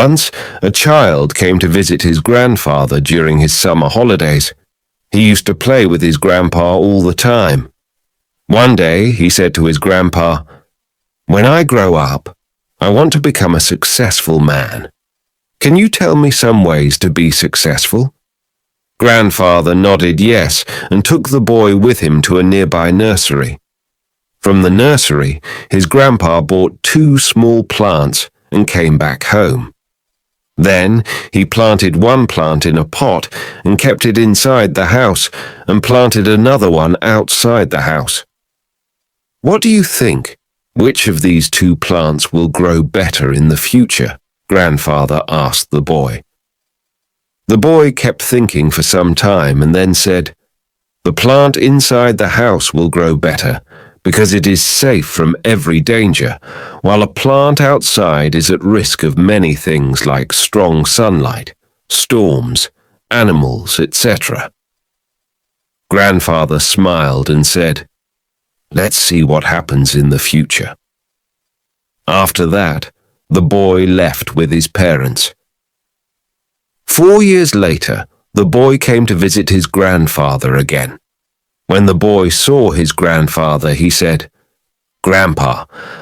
Once, a child came to visit his grandfather during his summer holidays. He used to play with his grandpa all the time. One day, he said to his grandpa, "When I grow up, I want to become a successful man. Can you tell me some ways to be successful?" Grandfather nodded yes and took the boy with him to a nearby nursery. From the nursery, his grandpa bought 2 small plants and came back home. Then he planted one plant in a pot and kept it inside the house and planted another one outside the house. "What do you think? Which of these 2 plants will grow better in the future?" Grandfather asked the boy. The boy kept thinking for some time and then said, "The plant inside the house will grow better because it is safe from every danger, while a plant outside is at risk of many things like strong sunlight, storms, animals, etc." Grandfather smiled and said, "Let's see what happens in the future." After that, the boy left with his parents. 4 years later, the boy came to visit his grandfather again. When the boy saw his grandfather, he said, "Grandpa,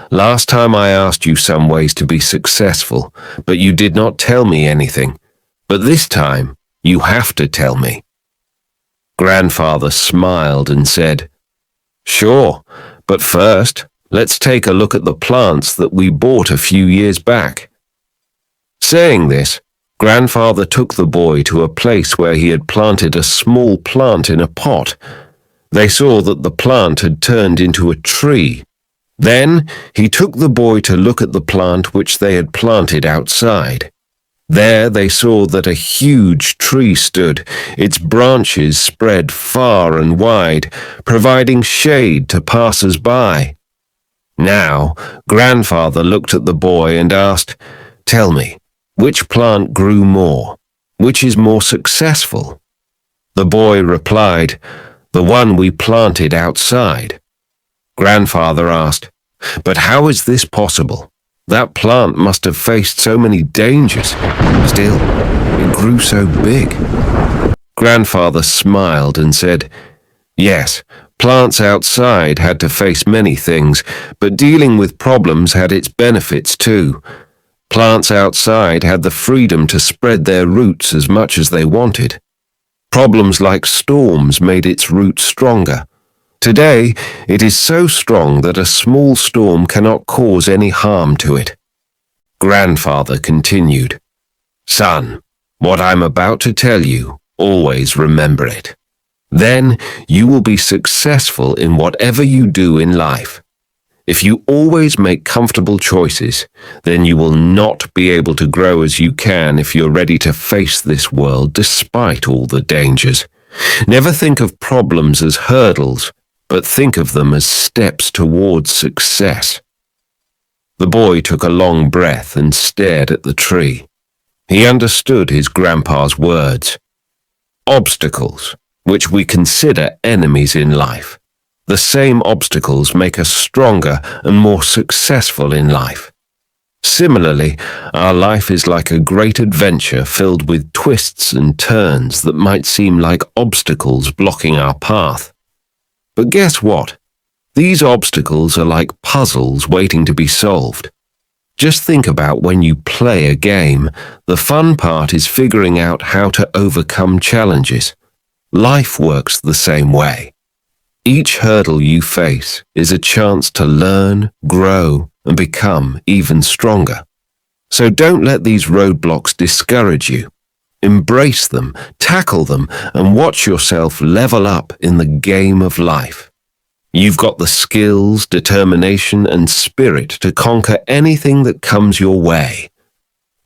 last time I asked you some ways to be successful, but you did not tell me anything. But this time, you have to tell me." Grandfather smiled and said, "Sure, but first, let's take a look at the plants that we bought a few years back." Saying this, Grandfather took the boy to a place where he had planted a small plant in a pot. They saw that the plant had turned into a tree. Then he took the boy to look at the plant which they had planted outside. There they saw that a huge tree stood, its branches spread far and wide, providing shade to passers-by. Now, Grandfather looked at the boy and asked, "Tell me, which plant grew more? Which is more successful?" The boy replied, "The one we planted outside." Grandfather asked, "But how is this possible? That plant must have faced so many dangers. Still, it grew so big." Grandfather smiled and said, "Yes, plants outside had to face many things, but dealing with problems had its benefits too. Plants outside had the freedom to spread their roots as much as they wanted. Problems like storms made its roots stronger. Today, it is so strong that a small storm cannot cause any harm to it." Grandfather continued, "Son, what I'm about to tell you, always remember it. Then you will be successful in whatever you do in life. If you always make comfortable choices, then you will not be able to grow as you can if you're ready to face this world despite all the dangers. Never think of problems as hurdles, but think of them as steps towards success." The boy took a long breath and stared at the tree. He understood his grandpa's words. Obstacles, which we consider enemies in life. The same obstacles make us stronger and more successful in life. Similarly, our life is like a great adventure filled with twists and turns that might seem like obstacles blocking our path. But guess what? These obstacles are like puzzles waiting to be solved. Just think about when you play a game, the fun part is figuring out how to overcome challenges. Life works the same way. Each hurdle you face is a chance to learn, grow, and become even stronger. So don't let these roadblocks discourage you. Embrace them, tackle them, and watch yourself level up in the game of life. You've got the skills, determination, and spirit to conquer anything that comes your way.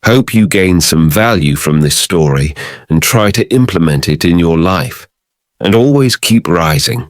Hope you gain some value from this story and try to implement it in your life. And always keep rising.